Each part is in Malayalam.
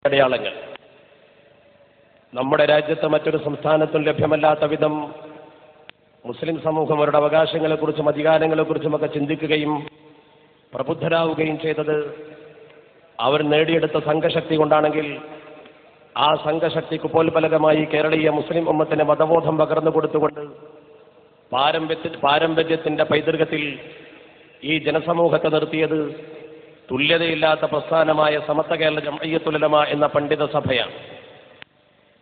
അടയാളങ്ങൾ നമ്മുടെ രാജ്യത്ത് മറ്റൊരു സംസ്ഥാനത്തും ലഭ്യമല്ലാത്ത വിധം മുസ്ലിം സമൂഹം അവരുടെ അവകാശങ്ങളെക്കുറിച്ചും അധികാരങ്ങളെക്കുറിച്ചുമൊക്കെ ചിന്തിക്കുകയും പ്രബുദ്ധരാവുകയും ചെയ്തത് അവർ നേടിയെടുത്ത സംഘശക്തി കൊണ്ടാണെങ്കിൽ ആ സംഘശക്തിക്ക് പോൽഫലകമായി കേരളീയ മുസ്ലിം ഉമ്മത്തിന് മതബോധം പകർന്നു കൊടുത്തുകൊണ്ട് പാരമ്പര്യത്തിന്റെ പൈതൃകത്തിൽ ഈ ജനസമൂഹത്തെ നിർത്തിയത് തുല്യതയില്ലാത്ത പ്രസ്ഥാനമായ സമത്വ കേരള ജംഇയ്യത്തുൽ ഉലമ എന്ന പണ്ഡിത സഭയാണ്.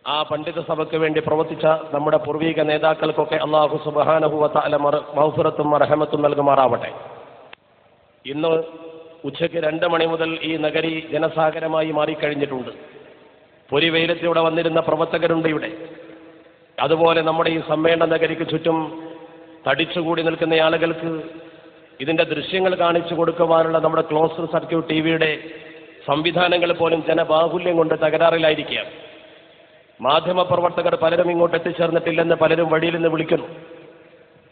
ആ പണ്ഡിത സഭയ്ക്ക് വേണ്ടി പ്രവർത്തിച്ച നമ്മുടെ പൂർവീക നേതാക്കൾക്കൊക്കെ അല്ലാഹു സുബ്ഹാനഹു വ തആല മഗ്ഫിറത്തും റഹ്മത്തും നൽകുമാറാവട്ടെ. ഇന്ന് ഉച്ചയ്ക്ക് 2 മണി മുതൽ ഈ നഗരി ജനസാഗരമായി മാറിക്കഴിഞ്ഞിട്ടുണ്ട്. പൊരിവെയിലത്തിലൂടെ വന്നിരുന്ന പ്രവർത്തകരുണ്ട് ഇവിടെ. അതുപോലെ നമ്മുടെ ഈ സമ്മേളന നഗരിക്ക് ചുറ്റും തടിച്ചുകൂടി നിൽക്കുന്ന ആളുകൾക്ക് ഇതിന്റെ ദൃശ്യങ്ങൾ കാണിച്ചു കൊടുക്കുവാനുള്ള നമ്മുടെ ക്ലോസ്ഡ് സർക്യൂട്ട് ടിവിയുടെ സംവിധാനങ്ങൾ പോലും ജനബാഹുല്യം കൊണ്ട് തകരാറിലായിരിക്കുകയാണ്. മാധ്യമപ്രവർത്തകർ പലരും ഇങ്ങോട്ട് എത്തിച്ചേർന്നിട്ടില്ലെന്ന് പലരും വഴിയിൽ നിന്ന് വിളിക്കുന്നു.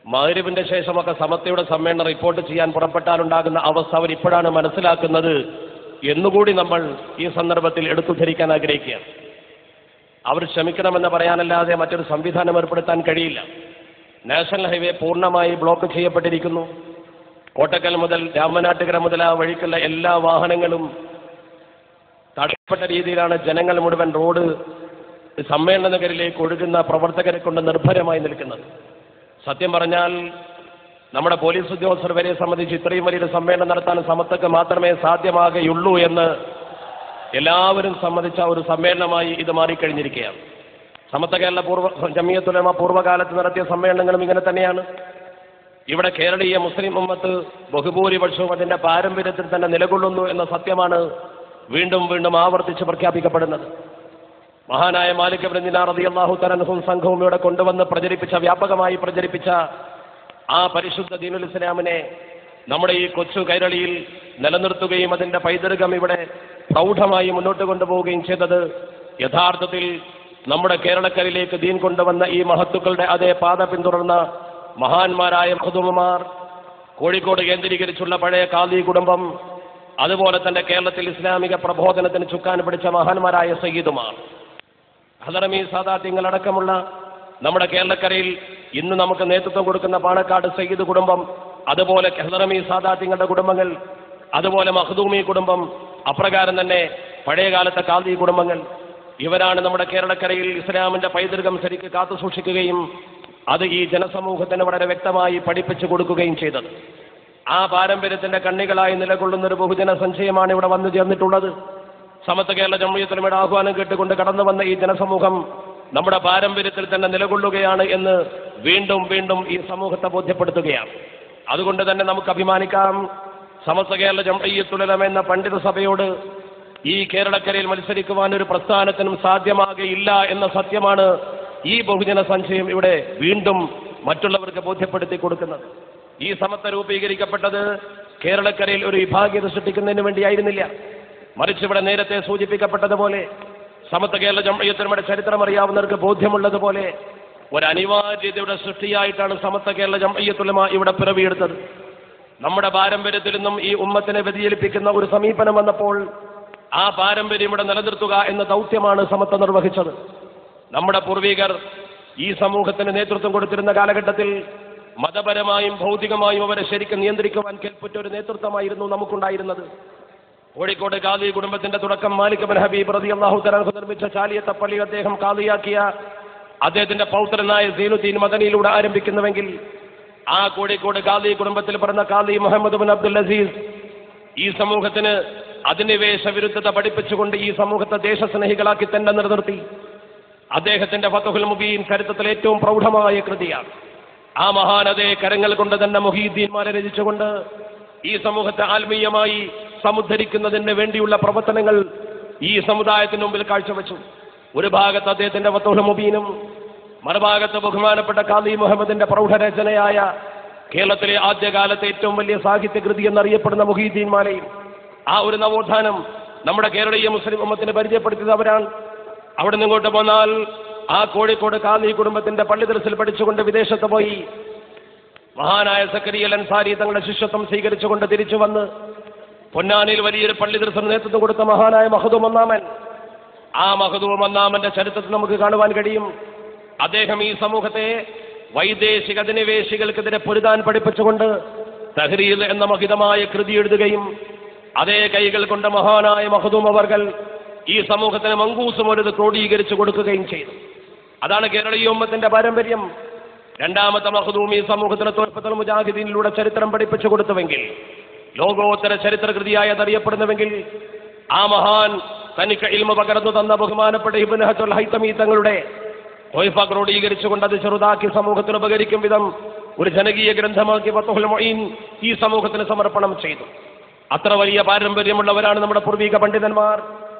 മഗ്‌രിബിന്റെ ശേഷമൊക്കെ സമത്വയുടെ സമ്മേളനം റിപ്പോർട്ട് ചെയ്യാൻ പുറപ്പെട്ടാലുണ്ടാകുന്ന അവസ്ഥ അവർ ഇപ്പോഴാണ് മനസ്സിലാക്കുന്നത് എന്നുകൂടി നമ്മൾ ഈ സന്ദർഭത്തിൽ എടുത്തു ധരിക്കാൻ ആഗ്രഹിക്കുകയാണ്. അവർ ക്ഷമിക്കണമെന്ന് പറയാനല്ലാതെ മറ്റൊരു സംവിധാനം ഏർപ്പെടുത്താൻ കഴിയില്ല. നാഷണൽ ഹൈവേ പൂർണ്ണമായി ബ്ലോക്ക് ചെയ്യപ്പെട്ടിരിക്കുന്നു. കോട്ടക്കൽ മുതൽ രാമനാട്ടുകര മുതൽ ആ വഴിക്കുള്ള എല്ലാ വാഹനങ്ങളും തടയപ്പെട്ട രീതിയിലാണ് ജനങ്ങൾ മുഴുവൻ റോഡ് സമ്മേളന നഗരിലേക്ക് ഒഴുകുന്ന പ്രവർത്തകരെ കൊണ്ട് നിർഭരമായി നിൽക്കുന്നത്. സത്യം പറഞ്ഞാൽ നമ്മുടെ പോലീസ് ഉദ്യോഗസ്ഥർ വരെ സംബന്ധിച്ച് ഇത്രയും വലിയൊരു സമ്മേളനം നടത്താൻ സമത്വക്ക് മാത്രമേ സാധ്യമാകുകയുള്ളൂ എന്ന് എല്ലാവരും സമ്മതിച്ച ഒരു സമ്മേളനമായി ഇത് മാറിക്കഴിഞ്ഞിരിക്കുകയാണ്. സമത്വ കേരള ജംഇയ്യത്തുൽ ഉലമ പൂർവ്വകാലത്ത് നടത്തിയ സമ്മേളനങ്ങളും ഇങ്ങനെ തന്നെയാണ്. ഇവിടെ കേരളീയ മുസ്ലിം ഉമ്മത്ത് ബഹുഭൂരിപക്ഷവും അതിന്റെ പാരമ്പര്യത്തിൽ തന്നെ നിലകൊള്ളുന്നു എന്ന സത്യമാണ് വീണ്ടും വീണ്ടും ആവർത്തിച്ച് പ്രഖ്യാപിക്കപ്പെടുന്നത്. മഹാനായ മാലിക് ഇബ്നു ദിനാർ റളിയല്ലാഹു തആല അൻഹു സംഘവും ഇവിടെ കൊണ്ടുവന്ന് വ്യാപകമായി പ്രചരിപ്പിച്ച ആ പരിശുദ്ധ ദീനുൽ ഇസ്ലാമിനെ നമ്മുടെ ഈ കൊച്ചു കൈരളിയിൽ നിലനിർത്തുകയും അതിന്റെ പൈതൃകം ഇവിടെ പ്രൗഢമായി മുന്നോട്ട് കൊണ്ടുപോവുകയും ചെയ്തത് യഥാർത്ഥത്തിൽ നമ്മുടെ കേരളക്കരയിലേക്ക് ദീൻ കൊണ്ടുവന്ന ഈ മഹത്തുക്കളുടെ അതേ പാത പിന്തുടർന്ന മഹാന്മാരായ മഖ്ദൂമുമാർ, കോഴിക്കോട് കേന്ദ്രീകരിച്ചുള്ള പഴയ ഖാദി കുടുംബം, അതുപോലെ തന്നെ കേരളത്തിൽ ഇസ്ലാമിക പ്രബോധനത്തിന് ചുക്കാൻ പിടിച്ച മഹാന്മാരായ സയ്യിദുമാർ, ഹദറമി സാദാത്യങ്ങളടക്കമുള്ള നമ്മുടെ കേരളക്കരയിൽ ഇന്ന് നമുക്ക് നേതൃത്വം കൊടുക്കുന്ന പാണക്കാട് സയ്യിദ് കുടുംബം, അതുപോലെ ഹദറമി സാദാത്യങ്ങളുടെ കുടുംബങ്ങൾ, അതുപോലെ മഖ്ദൂമി കുടുംബം, അപ്രകാരം തന്നെ പഴയകാലത്തെ ഖാദി കുടുംബങ്ങൾ, ഇവരാണ് നമ്മുടെ കേരളക്കരയിൽ ഇസ്ലാമിന്റെ പൈതൃകം ശരിക്ക് കാത്തു സൂക്ഷിക്കുകയും അത് ഈ ജനസമൂഹത്തിന് വളരെ വ്യക്തമായി പഠിപ്പിച്ചു കൊടുക്കുകയും ചെയ്തത്. ആ പാരമ്പര്യത്തിന്റെ കണ്ണികളായി നിലകൊള്ളുന്ന ഒരു ബഹുജന സഞ്ചയമാണ് ഇവിടെ വന്നു ചേർന്നിട്ടുള്ളത്. സമത്വ കേരള ജംഇയ്യത്തുൽ ഉലമയുടെ ആഹ്വാനം കേട്ടുകൊണ്ട് കടന്നു വന്ന ഈ ജനസമൂഹം നമ്മുടെ പാരമ്പര്യത്തിൽ തന്നെ നിലകൊള്ളുകയാണ് എന്ന് വീണ്ടും വീണ്ടും ഈ സമൂഹത്തെ ബോധ്യപ്പെടുത്തുകയാണ്. അതുകൊണ്ട് തന്നെ നമുക്ക് അഭിമാനിക്കാം, സമസ്ത കേരള ജംഇയ്യത്തുൽ ഉലമ എന്ന പണ്ഡിത സഭയോട് ഈ കേരളക്കരയിൽ മത്സരിക്കുവാൻ ഒരു പ്രസ്ഥാനത്തിനും സാധ്യമാകുകയില്ല എന്ന സത്യമാണ് ഈ ബഹുജന സഞ്ചയം ഇവിടെ വീണ്ടും മറ്റുള്ളവർക്ക് ബോധ്യപ്പെടുത്തി കൊടുക്കുന്നത്. ഈ സമത്വ രൂപീകരിക്കപ്പെട്ടത് കേരളക്കരയിൽ ഒരു വിഭാഗീയത സൃഷ്ടിക്കുന്നതിന് വേണ്ടിയായിരുന്നില്ല. മറിച്ച് ഇവിടെ നേരത്തെ സൂചിപ്പിക്കപ്പെട്ടതുപോലെ സമത്വ കേരള ജംഇയ്യത്തുൽ ഉലമയുടെ ചരിത്രം അറിയാവുന്നവർക്ക് ബോധ്യമുള്ളതുപോലെ ഒരു അനിവാര്യതയുടെ സൃഷ്ടിയായിട്ടാണ് സമത്വ കേരള ജംഇയ്യത്തുൽ ഉലമ ഇവിടെ പിറവിയെടുത്തത്. നമ്മുടെ പാരമ്പര്യത്തിൽ നിന്നും ഈ ഉമ്മത്തിനെ വ്യതിചലിപ്പിക്കുന്ന ഒരു സമീപനം വന്നപ്പോൾ ആ പാരമ്പര്യം ഇവിടെ നിലനിർത്തുക എന്ന ദൗത്യമാണ് സമത്വം നിർവഹിച്ചത്. നമ്മുടെ പൂർവികർ ഈ സമൂഹത്തിന് നേതൃത്വം കൊടുത്തിരുന്ന കാലഘട്ടത്തിൽ മതപരമായും ഭൗതികമായും അവരെ ശരിക്കും നിയന്ത്രിക്കുവാൻ കെൽപ്പുറ്റ ഒരു നേതൃത്വമായിരുന്നു നമുക്കുണ്ടായിരുന്നത്. കോഴിക്കോട് ഖാദി കുടുംബത്തിന്റെ തുടക്കം മാലിക് ഇബ്നു ഹബീബ് റളിയല്ലാഹു തആല നിർമ്മിച്ച ചാലിയത്തെ പള്ളി അദ്ദേഹം ഖാദിയാക്കിയ അദ്ദേഹത്തിന്റെ പൗത്രനായ സീനുദ്ദീൻ മദനിയിലൂടെ ആരംഭിക്കുന്നുവെങ്കിൽ ആ കോഴിക്കോട് ഖാദി കുടുംബത്തിൽ പിറന്ന ഖാദി മുഹമ്മദ് ബിൻ അബ്ദുൽ അസീസ് ഈ സമൂഹത്തിന് അധിനിവേശ വിരുദ്ധത പഠിപ്പിച്ചുകൊണ്ട് ഈ സമൂഹത്തെ ദേശസ്നേഹികളാക്കി തന്നെ നിലനിർത്തി. അദ്ദേഹത്തിന്റെ ഫത്ഹുൽ മുബീൻ ചരിത്രത്തിലെ ഏറ്റവും പ്രൗഢമായ കൃതിയാണ്. ആ മഹാനതയെ കരങ്ങൾ കൊണ്ട് തന്നെ മുഹീദ്ദീൻമാരെ രചിച്ചുകൊണ്ട് ഈ സമൂഹത്തെ ആത്മീയമായി സമുദ്ധരിക്കുന്നതിന് വേണ്ടിയുള്ള പ്രവർത്തനങ്ങൾ ഈ സമുദായത്തിന് മുമ്പിൽ കാഴ്ചവെച്ചു. ഒരു ഭാഗത്ത് അദ്ദേഹത്തിന്റെ ഫത്ഹുൽ മുബീനും മറുഭാഗത്ത് ബഹുമാനപ്പെട്ട ഖാദി മുഹമ്മദിന്റെ പ്രൗഢരചനയായ കേരളത്തിലെ ആദ്യകാലത്തെ ഏറ്റവും വലിയ സാഹിത്യകൃതി എന്നറിയപ്പെടുന്ന മുഹീദ്ദീൻമാരെയും ആ ഒരു നവോത്ഥാനം നമ്മുടെ കേരളീയ മുസ്ലിം ഉമ്മത്തിന് പരിചയപ്പെടുത്തിയവരാണ്. അവിടെ നിന്നിങ്ങോട്ട് പോന്നാൽ ആ കോഴിക്കോട് ഖാദി കുടുംബത്തിന്റെ പള്ളി ദർസിൽ പഠിച്ചുകൊണ്ട് വിദേശത്ത് പോയി മഹാനായ സക്കരിയ അൻസാരി തങ്ങളുടെ ശിഷ്യത്വം സ്വീകരിച്ചുകൊണ്ട് തിരിച്ചു വന്ന് പൊന്നാനിയിൽ വലിയൊരു പള്ളി ദർസിന് നേതൃത്വം കൊടുത്ത മഹാനായ മഖ്ദൂം ഒന്നാമൻ ആ മഖ്ദൂം ഒന്നാമന്റെ ചരിത്രത്തിൽ നമുക്ക് കാണുവാൻ കഴിയും. അദ്ദേഹം ഈ സമൂഹത്തെ വൈദേശിക അധിനിവേശികൾക്കെതിരെ പൊരുതാൻ പഠിപ്പിച്ചുകൊണ്ട് തഹ്രീർ എന്ന മഹിതമായ കൃതി എഴുതുകയും അതേ കൈകൾ കൊണ്ട് മഹാനായ മഖ്ദൂം അവർകൾ ഈ സമൂഹത്തിന് മങ്കൂസും ഒരു ക്രോഡീകരിച്ചു കൊടുക്കുകയും ചെയ്തു. അതാണ് കേരളീയ ഉമ്മത്തിന്റെ പാരമ്പര്യം. രണ്ടാമത്തെ മഖ്ദൂം ഈ സമൂഹത്തിന് തുഹ്ഫത്തുൽ മുജാഹിദീനിലൂടെ ചരിത്രം പഠിപ്പിച്ചു കൊടുത്തുവെങ്കിൽ, ലോകോത്തര ചരിത്രകൃതിയായി അതറിയപ്പെടുന്നുവെങ്കിൽ, ആ മഹാൻ തനിക്ക് ഇൽമ പകർന്നു തന്ന ബഹുമാനപ്പെട്ട ഇബ്നു ഹജറുൽ ഹൈതമി തങ്ങളുടെ തുഹ്ഫ ക്രോഡീകരിച്ചുകൊണ്ട് അത് ചെറുതാക്കി സമൂഹത്തിന് ഉപകരിക്കും വിധം ഒരു ജനകീയ ഗ്രന്ഥമാക്കി ഫത്ഹുൽ മുഈൻ ഈ സമൂഹത്തിന് സമർപ്പണം ചെയ്തു. അത്ര വലിയ പാരമ്പര്യമുള്ളവരാണ് നമ്മുടെ പൂർവിക പണ്ഡിതന്മാർ.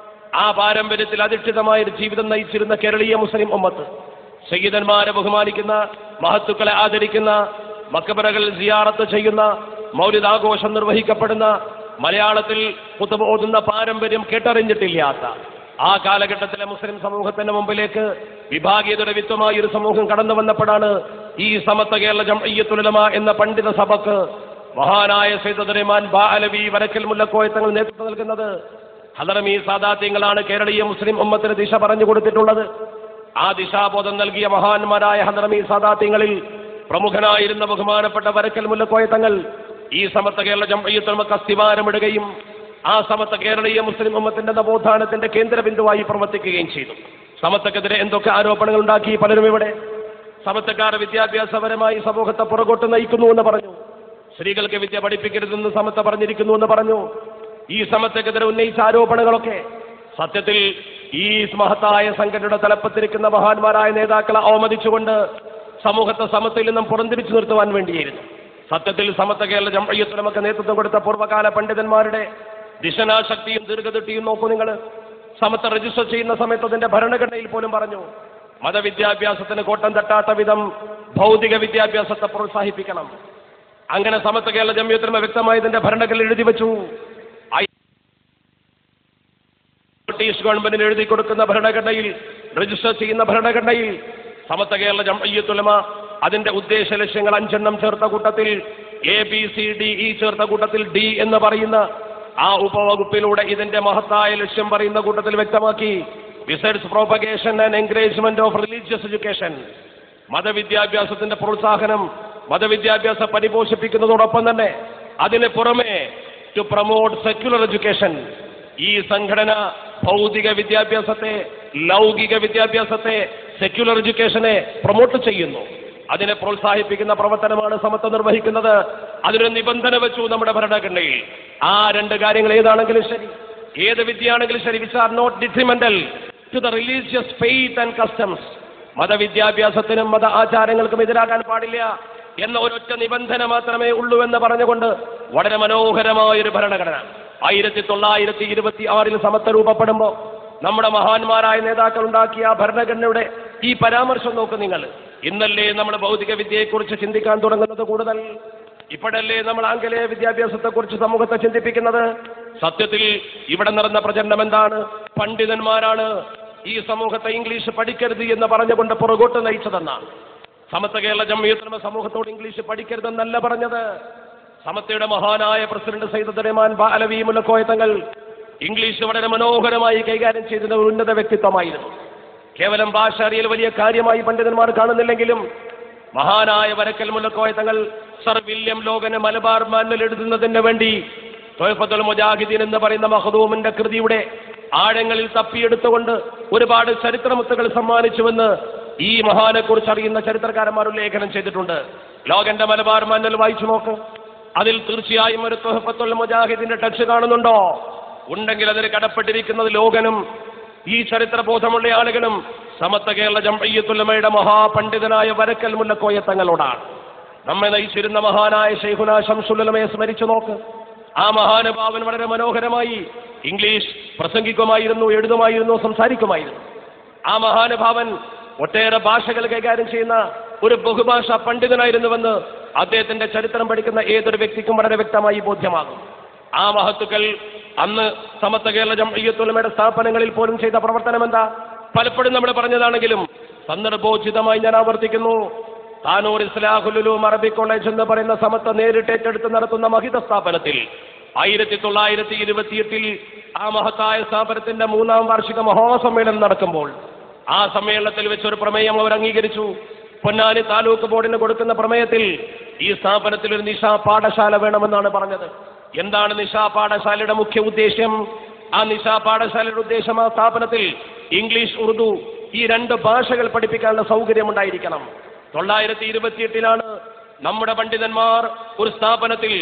ആ പാരമ്പര്യത്തിൽ അധിഷ്ഠിതമായ ഒരു ജീവിതം നയിച്ചിരുന്ന കേരളീയ മുസ്ലിം ഉമ്മത്ത്, സയ്യിദന്മാരെ ബഹുമാനിക്കുന്ന, മഹത്തുക്കളെ ആദരിക്കുന്ന, മക്ബറകൾ സിയാറത്ത് ചെയ്യുന്ന, മൗലിദ് ആഘോഷം നിർവഹിക്കപ്പെടുന്ന, മലയാളത്തിൽ ഖുതുബ ഓതുന്ന പാരമ്പര്യം കേട്ടറിഞ്ഞിട്ടില്ലാത്ത ആ കാലഘട്ടത്തിലെ മുസ്ലിം സമൂഹത്തിന്റെ മുമ്പിലേക്ക് വിഭാഗീയതയുടെ വിത്വമായ ഒരു സമൂഹം കടന്നു വന്നപ്പോഴാണ് ഈ സമത്വ കേരള ജംഇയ്യത്തുൽ ഉലമ എന്ന പണ്ഡിത സഭക്ക് മഹാനായ സയ്യിദ് അബ്ദുറഹ്മാൻ ബാഅലവി വരക്കൽ മുല്ലക്കോയ തങ്ങൾ നേതൃത്വം നൽകുന്നത്. ഹദറമി സാദാത്യങ്ങളാണ് കേരളീയ മുസ്ലിം ഉമ്മത്തിന് ദിശ പറഞ്ഞു കൊടുത്തിട്ടുള്ളത്. ആ ദിശാബോധം നൽകിയ മഹാന്മാരായ ഹദറമി സാദാത്യങ്ങളിൽ പ്രമുഖനായിരുന്ന ബഹുമാനപ്പെട്ട വരക്കൽ മുല്ലക്കോയ തങ്ങൾ ഈ സമത്വ കേരള ജംഇയ്യത്തുൽ ഉലമക്ക് അസ്ഥിവാരമിടുകയും ആ സമത്വ കേരളീയ മുസ്ലിം ഉമ്മത്തിന്റെ നവോത്ഥാനത്തിന്റെ കേന്ദ്രബിന്ദുവായി പ്രവർത്തിക്കുകയും ചെയ്തു. സമത്വക്കെതിരെ എന്തൊക്കെ ആരോപണങ്ങൾ ഉണ്ടാക്കി പലരും ഇവിടെ. സമത്വക്കാർ വിദ്യാഭ്യാസപരമായി സമൂഹത്തെ പുറകോട്ട് നയിക്കുന്നു എന്ന് പറഞ്ഞു. സ്ത്രീകൾക്ക് വിദ്യ പഠിപ്പിക്കരുതെന്ന് സമത്വ പറഞ്ഞിരിക്കുന്നു എന്ന് പറഞ്ഞു. ഈ സമത്വക്കെതിരെ ഉന്നയിച്ച ആരോപണങ്ങളൊക്കെ സത്യത്തിൽ ഈ മഹത്തായ സംഘടനയുടെ തലപ്പത്തിരിക്കുന്ന മഹാന്മാരായ നേതാക്കളെ അവമതിച്ചുകൊണ്ട് സമൂഹത്തെ സമത്വയിൽ നിന്നും പുറംതിരിച്ചു നിർത്തുവാൻ വേണ്ടിയായിരുന്നു. സത്യത്തിൽ സമത്വ കേരള ജംഇയ്യത്തുൽ ഉലമക്ക് നേതൃത്വം കൊടുത്ത പൂർവ്വകാല പണ്ഡിതന്മാരുടെ ദിശനാശക്തിയും ദീർഘദൃഷ്ടിയും നോക്കൂ നിങ്ങൾ. സമത്വം രജിസ്റ്റർ ചെയ്യുന്ന സമയത്ത് അതിന്റെ ഭരണഘടനയിൽ പോലും പറഞ്ഞു, മതവിദ്യാഭ്യാസത്തിന് കോട്ടം തട്ടാത്ത വിധം ഭൗതിക വിദ്യാഭ്യാസത്തെ പ്രോത്സാഹിപ്പിക്കണം. അങ്ങനെ സമത്വ കേരള ജംഇയ്യത്തുൽ ഉലമ വ്യക്തമായി ഇതിന്റെ ഭരണഘടനയിൽ എഴുതി വെച്ചു. ബ്രിട്ടീഷ് ഗവൺമെന്റിന് എഴുതി കൊടുക്കുന്ന ഭരണഘടനയിൽ, രജിസ്റ്റർ ചെയ്യുന്ന ഭരണഘടനയിൽ സമത്വ കേരള ജംഇയ്യത്തുൽ ഉലമ അതിന്റെ ഉദ്ദേശ ലക്ഷ്യങ്ങൾ 5 ചേർത്ത കൂട്ടത്തിൽ ABCDE ചേർത്ത കൂട്ടത്തിൽ D എന്ന് പറയുന്ന ആ ഉപവകുപ്പിലൂടെ ഇതിന്റെ മഹത്തായ ലക്ഷ്യം പറയുന്ന കൂട്ടത്തിൽ വ്യക്തമാക്കി, besides propagation and encouragement of religious education, മതവിദ്യാഭ്യാസത്തിന്റെ പ്രോത്സാഹനം, മതവിദ്യാഭ്യാസം പരിപോഷിപ്പിക്കുന്നതോടൊപ്പം തന്നെ അതിന് പുറമെ ടു പ്രൊമോട്ട് സെക്യുലർ എഡ്യൂക്കേഷൻ. ഈ സംഘടന ഭൗതിക വിദ്യാഭ്യാസത്തെ, ലൗകിക വിദ്യാഭ്യാസത്തെ, സെക്യുലർ എഡ്യൂക്കേഷനെ പ്രൊമോട്ട് ചെയ്യുന്നു. അതിനെ പ്രോത്സാഹിപ്പിക്കുന്ന പ്രവർത്തനമാണ് സമത്വം നിർവഹിക്കുന്നത്. അതിനൊരു നിബന്ധന വെച്ചു നമ്മുടെ ഭരണഘടനയിൽ. ആ 2 കാര്യങ്ങൾ ഏതാണെങ്കിലും ശരി, ഏത് വിദ്യയാണെങ്കിലും ശരി, which are not detrimental to the religious faith and customs, മതവിദ്യാഭ്യാസത്തിനും മത ആചാരങ്ങൾക്കും എതിരാകാൻ പാടില്ല എന്ന ഒരൊറ്റ നിബന്ധന മാത്രമേ ഉള്ളൂ എന്ന് പറഞ്ഞുകൊണ്ട് വളരെ മനോഹരമായൊരു ഭരണഘടന 1926 സമത്വം രൂപപ്പെടുമ്പോൾ നമ്മുടെ മഹാന്മാരായ നേതാക്കൾ ഉണ്ടാക്കിയ ആ ഭരണഘടനയുടെ ഈ പരാമർശം നോക്ക് നിങ്ങൾ. ഇന്നല്ലേ നമ്മൾ ഭൗതിക വിദ്യയെക്കുറിച്ച് ചിന്തിക്കാൻ തുടങ്ങുന്നത് കൂടുതൽ? ഇപ്പോഴല്ലേ നമ്മൾ ആംഗലേയ വിദ്യാഭ്യാസത്തെക്കുറിച്ച് സമൂഹത്തെ ചിന്തിപ്പിക്കുന്നത്? സത്യത്തിൽ ഇവിടെ നടന്ന പ്രചരണം എന്താണ്? പണ്ഡിതന്മാരാണ് ഈ സമൂഹത്തെ ഇംഗ്ലീഷ് പഠിക്കരുത് എന്ന് പറഞ്ഞുകൊണ്ട് പുറകോട്ട് നയിച്ചതെന്നാണ്. സമത്വ കേരള ജംഇയ്യത്തുൽ ഉലമ സമൂഹത്തോട് ഇംഗ്ലീഷ് പഠിക്കരുതെന്നല്ല പറഞ്ഞത്. സമത്വയുടെ മഹാനായ പ്രസിഡന്റ് സയ്യിദ് അബ്ദുറഹ്മാൻ ബാഅലവി മുല്ലക്കോയ തങ്ങൾ ഇംഗ്ലീഷ് വളരെ മനോഹരമായി കൈകാര്യം ചെയ്തിരുന്ന ഒരു ഉന്നത വ്യക്തിത്വമായിരുന്നു. കേവലം ഭാഷ അറിയൽ വലിയ കാര്യമായി പണ്ഡിതന്മാർ കാണുന്നില്ലെങ്കിലും മഹാനായ വരക്കൽ മുല്ലക്കോയ തങ്ങൾ സർ വില്യം ലോഗന് മലബാർ മാനുവൽ എഴുതുന്നതിന് വേണ്ടി തുഹ്ഫത്തുൽ മുജാഹിദീൻ എന്ന് പറയുന്ന മഖ്ദൂമിന്റെ കൃതിയുടെ ആഴങ്ങളിൽ തപ്പിയെടുത്തുകൊണ്ട് ഒരുപാട് ചരിത്രമുത്തുകൾ സമ്മാനിച്ചുവെന്ന് ഈ മഹാനെ കുറിച്ച് അറിയുന്ന ചരിത്രകാരന്മാർ ഉല്ലേഖനം ചെയ്തിട്ടുണ്ട്. ലോഗന്റെ മലബാർ മാനുവൽ വായിച്ചു നോക്ക്. അതിൽ തീർച്ചയായും ഒരു തുഹ്ഫത്തുൽ മുജാഹിദിന്റെ ടച്ച് കാണുന്നുണ്ടോ? ഉണ്ടെങ്കിൽ അതിന് കടപ്പെട്ടിരിക്കുന്നത് ലോഗനും ഈ ചരിത്രബോധമുള്ള ആളുകളും സമത്വ കേരള ജംഇയ്യത്തുൽ ഉലമയുടെ മഹാപണ്ഡിതനായ വരക്കൽ മുല്ലക്കോയ തങ്ങളോടാണ്. നമ്മെ നയിച്ചിരുന്ന മഹാനായ ശൈഖുനാ ശംസുൽ ഉലമയെ സ്മരിച്ചു നോക്ക്. ആ മഹാനുഭാവൻ വളരെ മനോഹരമായി ഇംഗ്ലീഷ് പ്രസംഗിക്കുമായിരുന്നു, എഴുതുമായിരുന്നു, സംസാരിക്കുമായിരുന്നു. ആ മഹാനുഭാവൻ ഒട്ടേറെ ഭാഷകൾ കൈകാര്യം ചെയ്യുന്ന ഒരു ബഹുഭാഷാ പണ്ഡിതനായിരുന്നുവെന്ന് അദ്ദേഹത്തിന്റെ ചരിത്രം പഠിക്കുന്ന ഏതൊരു വ്യക്തിക്കും വളരെ വ്യക്തമായി ബോധ്യമാകും. ആ മഹത്തുക്കൾ അന്ന് സമത്വ കേരള ജംഇയ്യത്തുൽ ഉലമയുടെ സ്ഥാപനങ്ങളിൽ പോലും ചെയ്ത പ്രവർത്തനം എന്താ? പലപ്പോഴും നമ്മൾ പറഞ്ഞതാണെങ്കിലും സന്ദർഭോചിതമായി ഞാൻ ആവർത്തിക്കുന്നു. താനൂർ ഇസ്ലാഹുൽ ഉലൂം അറബിക് കോളേജ് എന്ന് പറയുന്ന സമത്വ നേരിട്ട് ഏറ്റെടുത്ത് നടത്തുന്ന മഹിത സ്ഥാപനത്തിൽ 1928 ആ മഹത്തായ സ്ഥാപനത്തിന്റെ 3-ാം വാർഷിക മഹാസമ്മേളനം നടക്കുമ്പോൾ ആ സമ്മേളനത്തിൽ വെച്ചൊരു പ്രമേയം അവർ അംഗീകരിച്ചു. പൊന്നാനി താലൂക്ക് ബോർഡിന് കൊടുക്കുന്ന പ്രമേയത്തിൽ ഈ സ്ഥാപനത്തിൽ ഒരു നിശാ പാഠശാല വേണമെന്നാണ് പറഞ്ഞത്. എന്താണ് നിശാ പാഠശാലയുടെ മുഖ്യ ഉദ്ദേശ്യം? ആ നിശാ പാഠശാലയുടെ ഉദ്ദേശം ആ സ്ഥാപനത്തിൽ ഇംഗ്ലീഷ്, ഉറുദു ഈ 2 ഭാഷകൾ പഠിപ്പിക്കാനുള്ള സൗകര്യം ഉണ്ടായിരിക്കണം. 1928 നമ്മുടെ പണ്ഡിതന്മാർ ഒരു സ്ഥാപനത്തിൽ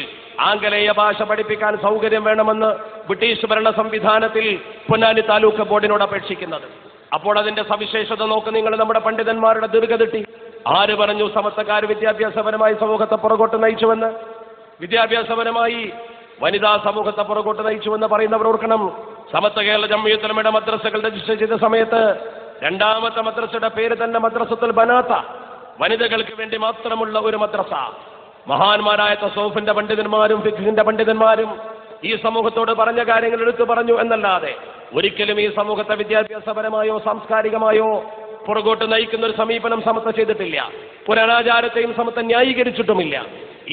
ആംഗലേയ ഭാഷ പഠിപ്പിക്കാൻ സൗകര്യം വേണമെന്ന് ബ്രിട്ടീഷ് ഭരണ സംവിധാനത്തിൽ പൊന്നാനി താലൂക്ക് ബോർഡിനോട് അപേക്ഷിക്കുന്നത്. അപ്പോൾ അതിന്റെ സവിശേഷത നോക്ക് നിങ്ങൾ. നമ്മുടെ പണ്ഡിതന്മാരുടെ ദീർഘദൃഷ്ടി. ആര് പറഞ്ഞു സമസ്തക്കാർ വിദ്യാഭ്യാസപരമായി സമൂഹത്തെ പുറകോട്ട് നയിച്ചുവെന്ന്? വിദ്യാഭ്യാസപരമായി വനിതാ സമൂഹത്തെ പുറകോട്ട് നയിച്ചുവെന്ന് പറയുന്നവർ ഓർക്കണം. സമസ്ത കേരള ജംഇയ്യത്തുൽ ഉലമയുടെ മദ്രസകൾ രജിസ്റ്റർ ചെയ്ത സമയത്ത് 2ാമത്തെ മദ്രസയുടെ പേര് തന്നെ മദ്രസത്തുൽ ബനാത്ത, വനിതകൾക്ക് വേണ്ടി മാത്രമുള്ള ഒരു മദ്രസ. മഹാന്മാരായ തസൗഫിന്റെ പണ്ഡിതന്മാരും ഫിഖ്ഹിന്റെ പണ്ഡിതന്മാരും ഈ സമൂഹത്തോട് പറഞ്ഞ കാര്യങ്ങൾ എടുത്തു പറഞ്ഞു എന്നല്ലാതെ ഒരിക്കലും ഈ സമൂഹത്തെ വിദ്യാഭ്യാസപരമായോ സാംസ്കാരികമായോ പുറകോട്ട് നയിക്കുന്ന ഒരു സമീപനം സമസ്ത ചെയ്തിട്ടില്ല. ഒരു അനാചാരത്തെയും സമസ്ത ന്യായീകരിച്ചിട്ടുമില്ല.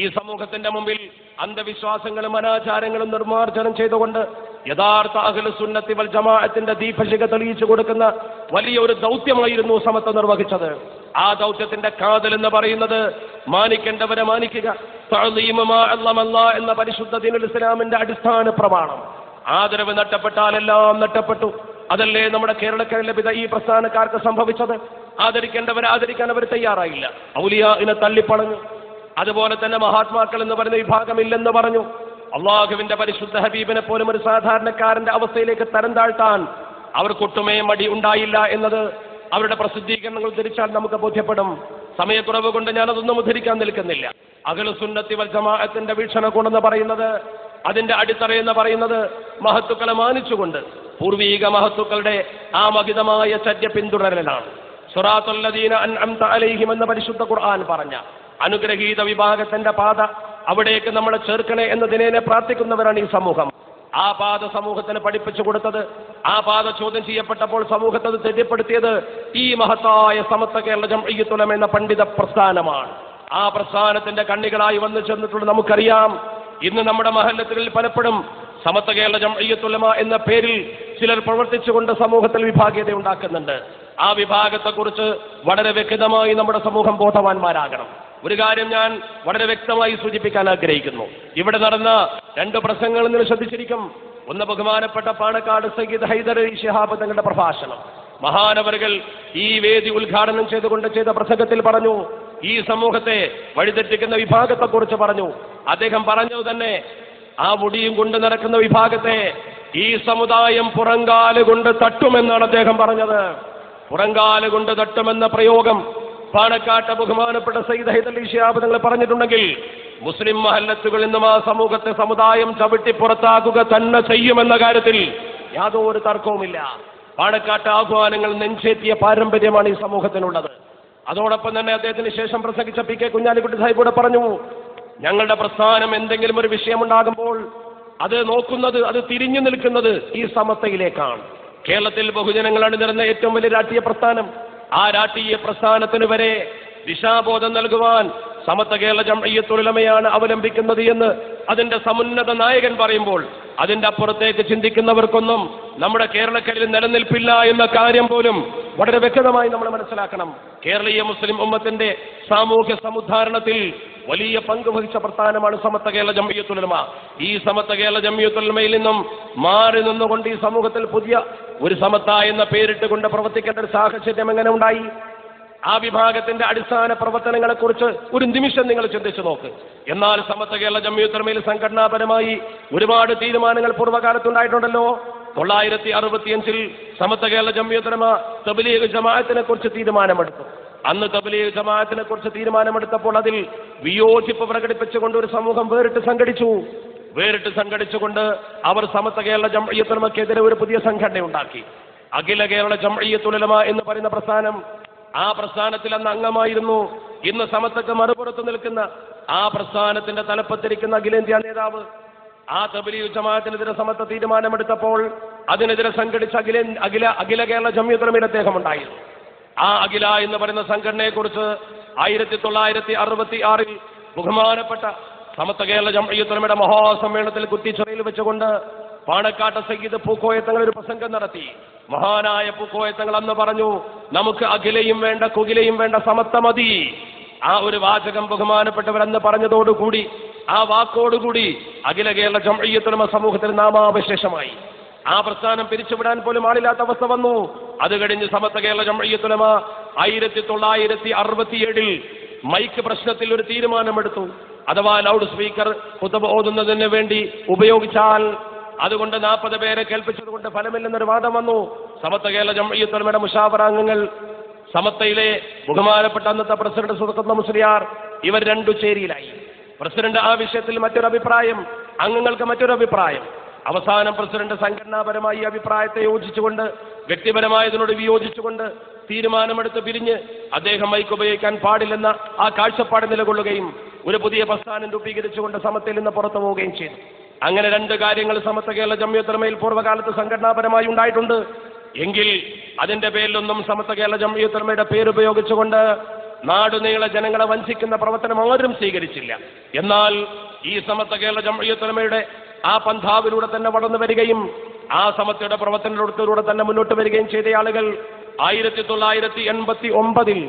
ഈ സമൂഹത്തിന്റെ മുമ്പിൽ അന്ധവിശ്വാസങ്ങളും അനാചാരങ്ങളും നിർമ്മാർജ്ജനം ചെയ്തുകൊണ്ട് യഥാർത്ഥ അഹ്ലുസ് സുന്നത്തി വൽ ജമാഅത്തിന്റെ ദീപശിഖ തെളിയിച്ചു കൊടുക്കുന്ന വലിയൊരു ദൗത്യമായിരുന്നു സമസ്ത നിർവഹിച്ചത്. ആ ദൗത്യത്തിന്റെ കാതൽ എന്ന് പറയുന്നത് മാനിക്കേണ്ടവരെ മാനിക്കുക, തഅ്ലീമു മാ അല്ലമല്ലാഹ് എന്ന പരിശുദ്ധ ദീനുൽ ഇസ്ലാമിന്റെ അടിസ്ഥാന പ്രമാണം. ആദരവ് നഷ്ടപ്പെട്ടാൽ എല്ലാം നഷ്ടപ്പെട്ടു. അതല്ലേ നമ്മുടെ കേരളക്കരയിൽ ലഭിത ഈ പ്രസ്ഥാനക്കാർക്ക് സംഭവിച്ചത്? ആദരിക്കേണ്ടവരെ ആദരിക്കാൻ അവർ തയ്യാറായില്ല. ഔലിയാഇനെ തള്ളിപ്പറഞ്ഞു. അതുപോലെ തന്നെ മഹാത്മാക്കൾ എന്ന് പറയുന്ന വിഭാഗമില്ലെന്ന് പറഞ്ഞു. അള്ളാഹുവിന്റെ പരിശുദ്ധ ഹബീബിനെ പോലും ഒരു സാധാരണക്കാരന്റെ അവസ്ഥയിലേക്ക് തരം താഴ്ത്താൻ അവർക്കൊട്ടുമേ മടി ഉണ്ടായില്ല എന്നത് അവരുടെ പ്രസിദ്ധീകരണങ്ങൾ ഉദ്ധരിച്ചാൽ നമുക്ക് ബോധ്യപ്പെടും. സമയക്കുറവ് കൊണ്ട് ഞാനതൊന്നും ഉദ്ധരിക്കാൻ നിൽക്കുന്നില്ല. അഹ്ലുസ് സുന്നത്തി വൽ ജമാഅത്തിന്റെ വീക്ഷണകോണെന്ന് പറയുന്നത്, അതിന്റെ അടിത്തറയെന്ന് പറയുന്നത് മഹത്തുക്കളെ മാനിച്ചുകൊണ്ട് പൂർവീക മഹത്തുക്കളുടെ ആ മഹിതമായ ചര്യ പിന്തുടരലാണ്. സിറാത്തുൽ ലദീന അൻഅംത അലൈഹിം എന്ന പരിശുദ്ധ ഖുർആൻ പറഞ്ഞ അനുഗ്രഹീത വിഭാഗത്തിന്റെ പാത അവിടേക്ക് നമ്മളെ ചേർക്കണേ എന്ന് ദിനേനെ പ്രാർത്ഥിക്കുന്നവരാണ് ഈ സമൂഹം. ആ പാത സമൂഹത്തിന് പഠിപ്പിച്ചു കൊടുത്തത്, ആ പാത ചോദ്യം ചെയ്യപ്പെട്ടപ്പോൾ സമൂഹത്തെ അത് തെറ്റിപ്പെടുത്തിയത് ഈ മഹത്തായ സമസ്ത കേരള ജംഇയ്യത്തുൽ ഉലമ എന്ന പണ്ഡിത പ്രസ്ഥാനമാണ്. ആ പ്രസ്ഥാനത്തിന്റെ കണ്ണികളായി വന്നു ചേർന്നിട്ടുള്ള നമുക്കറിയാം. ഇന്ന് നമ്മുടെ മഹല്ലത്തുകളിൽ പലപ്പോഴും സമസ്ത കേരള ജംഇയ്യത്തുൽ ഉലമ എന്ന പേരിൽ ചിലർ പ്രവർത്തിച്ചുകൊണ്ട് സമൂഹത്തിൽ വിഭാഗീയത ഉണ്ടാക്കുന്നുണ്ട്. ആ വിഭാഗത്തെക്കുറിച്ച് വളരെ വ്യക്തമായി നമ്മുടെ സമൂഹം ബോധവാന്മാരാകണം. ഒരു കാര്യം ഞാൻ വളരെ വ്യക്തമായി സൂചിപ്പിക്കാൻ ആഗ്രഹിക്കുന്നു. ഇവിടെ നടന്ന 2 പ്രസംഗങ്ങൾ നിങ്ങൾ ശ്രദ്ധിച്ചിരിക്കും. ഒന്ന് ബഹുമാനപ്പെട്ട പാണക്കാട് സയ്യിദ് ഹൈദർ അലി ശിഹാബ് തങ്ങളുടെ പ്രഭാഷണം. മഹാനവറുകൾ ഈ വേദി ഉദ്ഘാടനം ചെയ്തുകൊണ്ട് ചെയ്ത പ്രസംഗത്തിൽ പറഞ്ഞു, ഈ സമൂഹത്തെ വഴിതെറ്റിക്കുന്ന വിഭാഗത്തെക്കുറിച്ച് പറഞ്ഞു. അദ്ദേഹം പറഞ്ഞത് തന്നെ ആ മുടിയും കൊണ്ട് നടക്കുന്ന വിഭാഗത്തെ ഈ സമുദായം പുറങ്കാല് കൊണ്ട് തട്ടുമെന്നാണ് അദ്ദേഹം പറഞ്ഞത്. പുറങ്കാല് കൊണ്ട് തട്ടുമെന്ന പ്രയോഗം പാണക്കാട്ട് ബഹുമാനപ്പെട്ട സയ്യിദ് ഹൈദർ അലി ശിഹാബ് തങ്ങൾ പറഞ്ഞിട്ടുണ്ടെങ്കിൽ മുസ്ലിം മഹല്ലത്തുകളിൽ നിന്നും ആ സമൂഹത്തെ സമുദായം ചവിട്ടി പുറത്താക്കുക തന്നെ ചെയ്യുമെന്ന കാര്യത്തിൽ യാതൊരു തർക്കവുമില്ല. പാണക്കാട്ട് ആഹ്വാനങ്ങൾ നെഞ്ചേറ്റിയ പാരമ്പര്യമാണ് ഈ സമൂഹത്തിനുള്ളത്. അതോടൊപ്പം തന്നെ അദ്ദേഹത്തിന് ശേഷം പ്രസംഗിച്ച പി.കെ. കുഞ്ഞാലിക്കുട്ടി സാഹിബ് പറഞ്ഞു, ഞങ്ങളുടെ പ്രസ്ഥാനം എന്തെങ്കിലും ഒരു വിഷയമുണ്ടാകുമ്പോൾ അത് നോക്കുന്നത്, അത് തിരിഞ്ഞു നിൽക്കുന്നത് ഈ സമസ്തയിലേക്കാണ്. കേരളത്തിൽ ബഹുജനങ്ങൾ അണിനിരന്ന ഏറ്റവും വലിയ രാഷ്ട്രീയ പ്രസ്ഥാനം, ആ രാഷ്ട്രീയ പ്രസ്ഥാനത്തിന് വരെ ദിശാബോധം നൽകുവാൻ സമസ്ത കേരള ജംഇയ്യത്തുൽ ഉലമയാണ് അവലംബിക്കുന്നത് എന്ന് അതിന്റെ സമുന്നത നായകൻ പറയുമ്പോൾ അതിന്റെ അപ്പുറത്തേക്ക് ചിന്തിക്കുന്നവർക്കൊന്നും നമ്മുടെ കേരളക്കരയിൽ നിലനിൽപ്പില്ല എന്ന കാര്യം പോലും വളരെ വ്യക്തമായി നമ്മൾ മനസ്സിലാക്കണം. കേരളീയ മുസ്ലിം ഉമ്മത്തിന്റെ സാമൂഹ്യ സമുദ്ധാരണത്തിൽ വലിയ പങ്ക് വഹിച്ച പ്രസ്ഥാനമാണ് സമസ്ത കേരള ജംഇയ്യത്തുൽ ഉലമ. ഈ സമസ്ത കേരള ജംഇയ്യത്തുൽ ഉലമയിൽ നിന്നും മാറി നിന്നുകൊണ്ട് ഈ സമൂഹത്തിൽ പുതിയ ഒരു സമസ്ത എന്ന പേരിട്ടുകൊണ്ട് പ്രവർത്തിക്കേണ്ട ഒരു സാഹചര്യം എങ്ങനെ ഉണ്ടായി? ആ വിഭാഗത്തിന്റെ അടിസ്ഥാന പ്രവർത്തനങ്ങളെ കുറിച്ച് ഒരു നിമിഷം നിങ്ങൾ ചിന്തിച്ചു നോക്ക്. എന്നാൽ സമസ്ത കേരള ജംഇയ്യത്തുൽ ഉലമയിൽ സംഘടനാപരമായി ഒരുപാട് തീരുമാനങ്ങൾ പൂർവ്വകാലത്തുണ്ടായിട്ടുണ്ടല്ലോ. 1965 സമസ്ത കേരള ജംഇയ്യത്തുൽ ഉലമ തബ്ലീഗ് ജമാഅത്തിനെ കുറിച്ച് തീരുമാനമെടുത്തു. അന്ന് തബ്ലീഗ് ജമാഅത്തിനെ കുറിച്ച് തീരുമാനമെടുത്തപ്പോൾ അതിൽ വിയോജിപ്പ് പ്രകടിപ്പിച്ചുകൊണ്ട് ഒരു സമൂഹം വേറിട്ട് സംഘടിച്ചുകൊണ്ട് അവർ സമസ്ത കേരള ജംഇയ്യത്തുൽ ഉലമക്കെതിരെ ഒരു പുതിയ സംഘടന ഉണ്ടാക്കി. അഖില കേരള ജംഇയ്യത്തുൽ ഉലമ എന്ന് പറയുന്ന പ്രസ്ഥാനം. ആ പ്രസ്ഥാനത്തിൽ അന്ന് അംഗമായിരുന്നു. ഇന്ന് സമസ്തക്ക് മറുപുറത്ത് നിൽക്കുന്ന ആ പ്രസ്ഥാനത്തിന്റെ തലപ്പത്തിരിക്കുന്ന അഖിലേന്ത്യാ നേതാവ് ആ തബ്ലീഗ് ജമാഅത്തിനെതിരെ സമസ്ത തീരുമാനമെടുത്തപ്പോൾ അതിനെതിരെ സംഘടിച്ച അഖില കേരള ജംഇയ്യത്തുൽ ഉലമയിൽ അദ്ദേഹം ഉണ്ടായിരുന്നു. ആ അഖില എന്ന് പറയുന്ന സംഘടനയെ കുറിച്ച് 1966 ബഹുമാനപ്പെട്ട സമസ്ത കേരള ജംഇയ്യത്തുൽ ഉലമയുടെ മഹാസമ്മേളനത്തിൽ കുറ്റിച്ചിറയിൽ വെച്ചുകൊണ്ട് പാണക്കാട്ട് സയ്യിദ് പൂക്കോയ തങ്ങൾ ഒരു പ്രസംഗം നടത്തി. മഹാനായ പൂക്കോയ തങ്ങൾ അന്ന് പറഞ്ഞു, നമുക്ക് അഖിലയും വേണ്ട കുകിലയും വേണ്ട, സമത്വ മതി. ആ ഒരു വാചകം ബഹുമാനപ്പെട്ടവരെന്ന് പറഞ്ഞതോടുകൂടി, ആ വാക്കോടുകൂടി അഖില കേരള ജംഇയ്യത്തുൽ ഉലമ സമൂഹത്തിൽ നാമാവശേഷമായി. ആ പ്രസ്ഥാനം പിരിച്ചുവിടാൻ പോലും ആളില്ലാത്ത അവസ്ഥ വന്നു. അത് കഴിഞ്ഞ് സമസ്ത കേരള ജംഇയ്യത്തുൽ ഉലമ 1967 മൈക്ക് പ്രശ്നത്തിൽ ഒരു തീരുമാനമെടുത്തു. അഥവാ ലൗഡ് സ്പീക്കർ ഖുതുബ ഓതുന്നതിന് വേണ്ടി ഉപയോഗിച്ചാൽ അതുകൊണ്ട് 40 പേരെ കേൾപ്പിച്ചതുകൊണ്ട് ഫലമില്ലെന്നൊരു വാദം വന്നു. സമസ്ത കേരള ജംഇയ്യത്തുൽ ഉലമയുടെ മുശാവറ അംഗങ്ങൾ, സമസ്തയിലെ ബഹുമാനപ്പെട്ട അന്നത്തെ പ്രസിഡന്റ് സുദഖത്ത് മുസ്ലിയാർ, ഇവർ രണ്ടു ചേരിയിലായി. പ്രസിഡന്റ് ആ വിഷയത്തിൽ മറ്റൊരു അഭിപ്രായം, അംഗങ്ങൾക്ക് മറ്റൊരു അഭിപ്രായം. അവസാനം പ്രസിഡന്റ് സംഘടനാപരമായി ഈ അഭിപ്രായത്തെ യോജിച്ചുകൊണ്ട്, വ്യക്തിപരമായതിനോട് വിയോജിച്ചുകൊണ്ട് തീരുമാനമെടുത്ത് പിരിഞ്ഞ് അദ്ദേഹം മൈക്ക് ഉപയോഗിക്കാൻ പാടില്ലെന്ന ആ കാഴ്ചപ്പാട് നിലകൊള്ളുകയും ഒരു പുതിയ പ്രസ്ഥാനം രൂപീകരിച്ചുകൊണ്ട് സമസ്തയിൽ നിന്ന് പുറത്തു പോവുകയും ചെയ്തു. അങ്ങനെ രണ്ട് കാര്യങ്ങൾ സമസ്ത കേരള ജംഇയ്യത്തുൽ ഉലമയിൽ പൂർവ്വകാലത്ത് സംഘടനാപരമായി ഉണ്ടായിട്ടുണ്ട്. എങ്കിൽ അതിന്റെ പേരിലൊന്നും സമസ്ത കേരള ജംഇയ്യത്തുൽ ഉലമയുടെ പേരുപയോഗിച്ചുകൊണ്ട് നാടുനീള ജനങ്ങളെ വഞ്ചിക്കുന്ന പ്രവർത്തനം ആരും സ്വീകരിച്ചില്ല. എന്നാൽ ഈ സമസ്ത കേരള ജംഇയ്യത്തുൽ ഉലമയുടെ ആ പന്ഥാവിലൂടെ തന്നെ വളർന്നു വരികയും ആ സമസ്തയുടെ പ്രവർത്തനത്തിലൂടെ തന്നെ മുന്നോട്ട് വരികയും ചെയ്ത ആളുകൾ 1989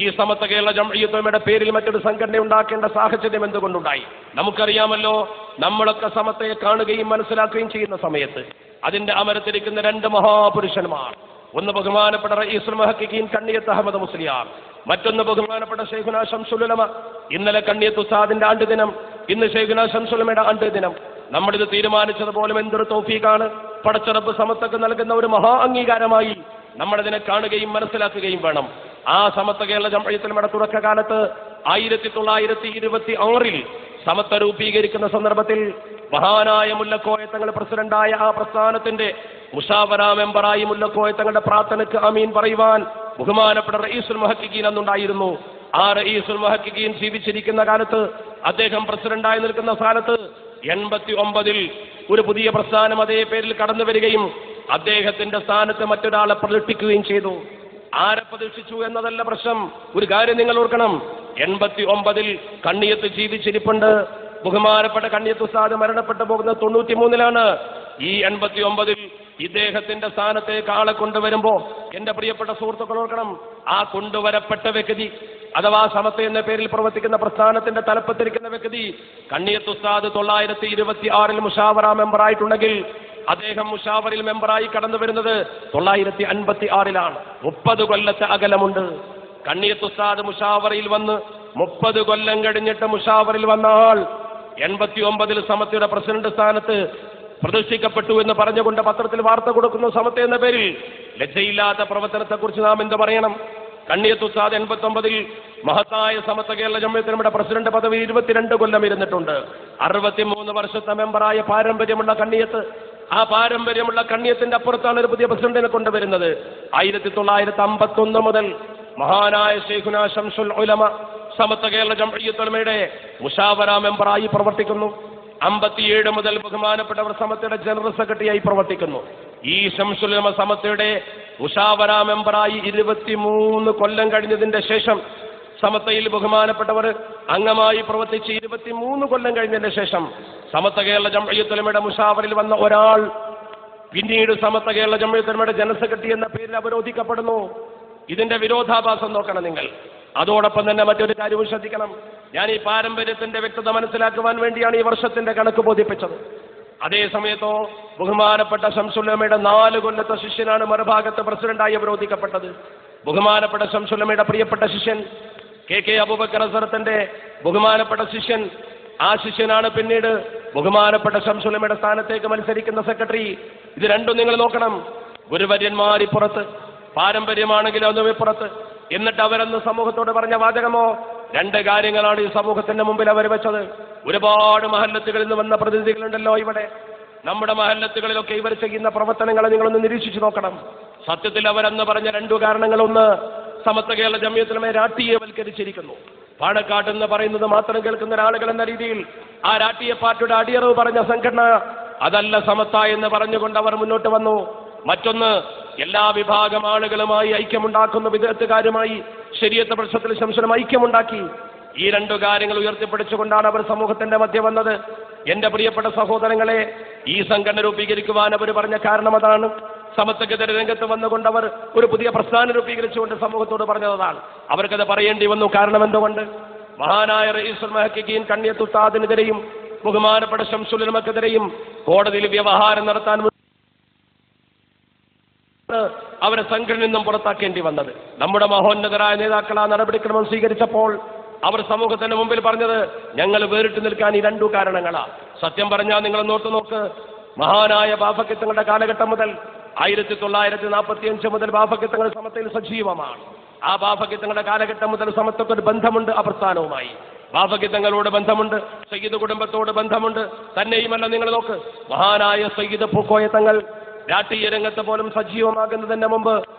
ഈ സമസ്ത കേരള ജംഇയ്യത്തുൽ ഉലമയുടെ പേരിൽ മറ്റൊരു സംഘടന ഉണ്ടാക്കേണ്ട സാഹചര്യം എന്തുകൊണ്ടുണ്ടായി? നമുക്കറിയാമല്ലോ. നമ്മളൊക്കെ സമസ്തയെ കാണുകയും മനസ്സിലാക്കുകയും ചെയ്യുന്ന സമയത്ത് അതിന്റെ അമരത്തിരിക്കുന്ന രണ്ട് മഹാപുരുഷന്മാർ, ഒന്ന് ബഹുമാനപ്പെട്ട റഈസുൽ മുഹഖഖീൻ കണ്ണിയത്ത് അഹമ്മദ് മുസ്ലിയാർ, മറ്റൊന്ന് ബഹുമാനപ്പെട്ട ശൈഖുനാ ശംസുൽ ഉലമ. ഇന്നലെ കണ്ണിയത്ത് ഉസ്താദിന്റെ ആണ്ട് ദിനം, ഇന്ന് ശൈഖുനാ ശംസുൽ ഉലമയുടെ ആണ്ട് ദിനം. നമ്മളിത് തീരുമാനിച്ചതുപോലെ എന്തൊരു തൗഫീഖാണ്. പടച്ചറബ് സമസ്തക്ക് നൽകുന്ന ഒരു മഹാ അംഗീകാരമായി നമ്മളിതിനെ കാണുകയും മനസ്സിലാക്കുകയും വേണം. ആ സമസ്ത കേരള ജംഇയ്യത്തുൽ ഉലമയുടെ തുടക്കകാലത്ത് 1926 സമസ്ത രൂപീകരിക്കുന്ന സന്ദർഭത്തിൽ മഹാനായ മുല്ലക്കോയ തങ്ങൾ പ്രസിഡന്റായ ആ പ്രസ്ഥാനത്തിന്റെ മുശാവറ മെമ്പറായി മുല്ലക്കോയ തങ്ങളുടെ പ്രാർത്ഥനയ്ക്ക് അമീൻ പറയുവാൻ ബഹുമാനപ്പെട്ട റഈസുൽ മുഹഖഖീൻ അന്നുണ്ടായിരുന്നു. ആ റഈസുൽ മുഹഖഖീൻ ജീവിച്ചിരിക്കുന്ന കാലത്ത്, അദ്ദേഹം പ്രസിഡന്റായി നിൽക്കുന്ന സ്ഥാനത്ത് 89 ഒരു പുതിയ പ്രസ്ഥാനം അതേ പേരിൽ കടന്നു വരികയും അദ്ദേഹത്തിന്റെ സ്ഥാനത്ത് മറ്റൊരാളെ പ്രതിഷ്ഠിക്കുകയും ചെയ്തു. ആരെ പ്രതിഷ്ഠിച്ചു എന്നതല്ല പ്രശ്നം. ഒരു കാര്യം നിങ്ങൾ ഓർക്കണം, 89 കണ്ണിയത്ത് ജീവിച്ചിരിപ്പുണ്ട്. ബഹുമാനപ്പെട്ട കണ്ണിയത്ത് ഉസ്താദ് മരണപ്പെട്ടു പോകുന്നത് 93 ഈ 89 ഇദ്ദേഹത്തിന്റെ സ്ഥാനത്തേക്ക് ആളെ കൊണ്ടുവരുമ്പോ എന്റെ പ്രിയപ്പെട്ട സുഹൃത്തുക്കൾ ഓർക്കണം, ആ കൊണ്ടുവരപ്പെട്ട വ്യക്തി അഥവാ സമസ്ത എന്ന പേരിൽ പ്രവർത്തിക്കുന്ന പ്രസ്ഥാനത്തിന്റെ തലപ്പത്തിരിക്കുന്ന വ്യക്തി കണ്ണിയത്ത് ഉസ്താദ് 1926 മുശാവറ മെമ്പറായിട്ടുണ്ടെങ്കിൽ അദ്ദേഹം മുശാവറിൽ മെമ്പറായി കടന്നു വരുന്നത് 1956 30 കൊല്ലത്തെ അകലമുണ്ട്. കണ്ണിയത്ത് ഉസ്താദ് മുശാവറയിൽ വന്ന് 30 കൊല്ലം കഴിഞ്ഞിട്ട് മുശാവറിൽ വന്ന ആൾ 89 സമസ്തയുടെ പ്രസിഡന്റ് സ്ഥാനത്ത് പ്രതിഷ്ഠിക്കപ്പെട്ടു എന്ന് പറഞ്ഞുകൊണ്ട് പത്രത്തിൽ വാർത്ത കൊടുക്കുന്നു. സമസ്ത എന്ന പേരിൽ ലജ്ജയില്ലാത്ത പ്രവർത്തനത്തെക്കുറിച്ച് നാം എന്ത് പറയണം? കണ്ണിയത്ത് ഉസ്താദ് 89 മഹത്തായ സമസ്ത കേരള ജംഇയ്യത്തുൽ ഉലമയുടെ പ്രസിഡന്റ് പദവി 22 കൊല്ലം ഇരുന്നിട്ടുണ്ട്. 63 വർഷത്തെ മെമ്പറായ പാരമ്പര്യമുള്ള കണ്ണിയത്ത്, ആ പാരമ്പര്യമുള്ള കണ്ണിയത്തിന്റെ അപ്പുറത്താണ് ഒരു പുതിയ പ്രസിഡന്റിനെ കൊണ്ടുവരുന്നത്. 1951 മുതൽ മഹാനായ ശൈഖുനാ ശംസുൽ ഉലമ സമസ്ത കേരള ജംഇയ്യത്തുൽ ഉലമയുടെ മുശാവറ മെമ്പറായി പ്രവർത്തിക്കുന്നു. 57 മുതൽ ബഹുമാനപ്പെട്ടവർ സമസ്തയുടെ ജനറൽ സെക്രട്ടറിയായി പ്രവർത്തിക്കുന്നു. ഈ ശംസുൽ ഉലമ സമസ്തയുടെ മുശാവറ മെമ്പറായി 23 കൊല്ലം കഴിഞ്ഞതിന്റെ ശേഷം, സമസ്തയിൽ ബഹുമാനപ്പെട്ടവർ അംഗമായി പ്രവർത്തിച്ച് 23 കൊല്ലം കഴിഞ്ഞതിന് ശേഷം സമസ്ത കേരള ജംഇയ്യത്തുൽ ഉലമയുടെ മുശാവറിൽ വന്ന ഒരാൾ പിന്നീട് സമസ്ത കേരള ജംഇയ്യത്തുൽ ഉലമയുടെ ജനറൽ സെക്രട്ടറി എന്ന പേരിൽ അവരോധിക്കപ്പെടുന്നു. ഇതിന്റെ വിരോധാഭാസം നോക്കണം നിങ്ങൾ. അതോടൊപ്പം തന്നെ മറ്റൊരു കാര്യവും ശ്രദ്ധിക്കണം. ഞാൻ ഈ പാരമ്പര്യത്തിന്റെ വ്യക്തത മനസ്സിലാക്കുവാൻ വേണ്ടിയാണ് ഈ വർഷത്തിന്റെ കണക്ക് ബോധിപ്പിച്ചത്. അതേ സമയത്തോ ബഹുമാനപ്പെട്ട ശംസുൽ ഉലമയുടെ 4 കൊല്ലത്തെ ശിഷ്യനാണ് മറുഭാഗത്ത് പ്രസിഡന്റായി അവരോധിക്കപ്പെട്ടത്. ബഹുമാനപ്പെട്ട ശംസുൽ ഉലമയുടെ പ്രിയപ്പെട്ട ശിഷ്യൻ KK അബൂബക്കർ ഹസ്രത്തിന്റെ ബഹുമാനപ്പെട്ട ശിഷ്യൻ, ആ ശിഷ്യനാണ് പിന്നീട് ബഹുമാനപ്പെട്ട ശംസുൽ ഉലമയുടെ സ്ഥാനത്തേക്ക് മത്സരിക്കുന്ന സെക്രട്ടറി. ഇത് രണ്ടും നിങ്ങൾ നോക്കണം. ഗുരുവര്യന്മാരിപ്പുറത്ത്, പാരമ്പര്യമാണെങ്കിലും അതും ഇപ്പുറത്ത്. എന്നിട്ട് അവരെന്ന് സമൂഹത്തോട് പറഞ്ഞ വാചകമോ? 2 കാര്യങ്ങളാണ് ഈ സമൂഹത്തിന്റെ മുമ്പിൽ അവർ വെച്ചത്. ഒരുപാട് മഹല്ലത്തുകളിൽ നിന്ന് വന്ന പ്രതിനിധികളുണ്ടല്ലോ ഇവിടെ. നമ്മുടെ മഹല്ലത്തുകളിലൊക്കെ ഇവർ ചെയ്യുന്ന പ്രവർത്തനങ്ങളെ നിങ്ങളൊന്ന് നിരീക്ഷിച്ചു നോക്കണം. സത്യത്തിൽ അവരെന്ന് പറഞ്ഞ 2 കാരണങ്ങൾ. ഒന്ന്, സമസ്ത കേരള ജംഇയ്യത്തുൽ ഉലമയെ രാഷ്ട്രീയവൽക്കരിച്ചിരിക്കുന്നു. പാണക്കാട്ട് എന്ന് പറയുന്നത് മാത്രം കേൾക്കുന്ന ആളുകൾ എന്ന രീതിയിൽ ആ രാഷ്ട്രീയ പാർട്ടിയുടെ അടിയറവ് പറഞ്ഞ സംഘടന അതല്ല സമസ്ത എന്ന് പറഞ്ഞുകൊണ്ട് അവർ മുന്നോട്ട് വന്നു. മറ്റൊന്ന്, എല്ലാ വിഭാഗം ആളുകളുമായി ഐക്യമുണ്ടാക്കുന്ന വിദഗ്ധക്കാരുമായി ശരീഅത്ത് പ്രശ്നത്തിൽ ശംസുൽ ഉലമ ഐക്യമുണ്ടാക്കി. ഈ രണ്ടു കാര്യങ്ങൾ ഉയർത്തിപ്പിടിച്ചുകൊണ്ടാണ് അവർ സമൂഹത്തിന്റെ മധ്യ വന്നത്. എന്റെ പ്രിയപ്പെട്ട സഹോദരങ്ങളെ, ഈ സംഘടന രൂപീകരിക്കുവാൻ അവർ പറഞ്ഞ കാരണം അതാണ്. സമത്വക്കെതിരെ രംഗത്ത് വന്നുകൊണ്ട് അവർ ഒരു പുതിയ പ്രസ്ഥാനം രൂപീകരിച്ചുകൊണ്ട് സമൂഹത്തോട് പറഞ്ഞതാണ്. അവർക്കത് പറയേണ്ടി വന്നു. കാരണം എന്തുകൊണ്ട്? മഹാനായ റഈസുൽ മുഹഖഖീൻ കണ്ണിയത്ത് ഉസ്താദിനെതിരെയും ബഹുമാനപ്പെട്ട ശംസുൽ ഉലമക്കെതിരെയും കോടതിയിൽ വ്യവഹാരം നടത്താൻ അവരെ സംഘടനയിൽ നിന്നും പുറത്താക്കേണ്ടി വന്നത്. നമ്മുടെ മഹോന്നതരായ നേതാക്കൾ ആ നടപടിക്രമം സ്വീകരിച്ചപ്പോൾ അവർ സമൂഹത്തിന്റെ മുമ്പിൽ പറഞ്ഞത്, ഞങ്ങൾ വേറിട്ട് നിൽക്കാൻ ഈ രണ്ടു കാരണങ്ങളാ. സത്യം പറഞ്ഞാൽ നിങ്ങൾ നോക്ക്, മഹാനായ ബാഫക്കിത്തങ്ങളുടെ കാലഘട്ടം മുതൽ 1945 മുതൽ ബാഫക്കിത്തങ്ങൾ സമത്വയിൽ സജീവമാണ്. ആ ബാഫക്കിത്തങ്ങളുടെ കാലഘട്ടം മുതൽ സമത്വക്ക് ഒരു ബന്ധമുണ്ട് ആ പ്രസ്ഥാനവുമായി. ബാഫക്കിത്തങ്ങളോട് ബന്ധമുണ്ട്, സയ്യിദ് കുടുംബത്തോട് ബന്ധമുണ്ട്. തന്നെയുമല്ല, നിങ്ങൾ നോക്ക്, മഹാനായ സയ്യിദ് പൂക്കോയ തങ്ങൾ രാഷ്ട്രീയ രംഗത്ത് പോലും സജീവമാകുന്നതിന് മുമ്പ്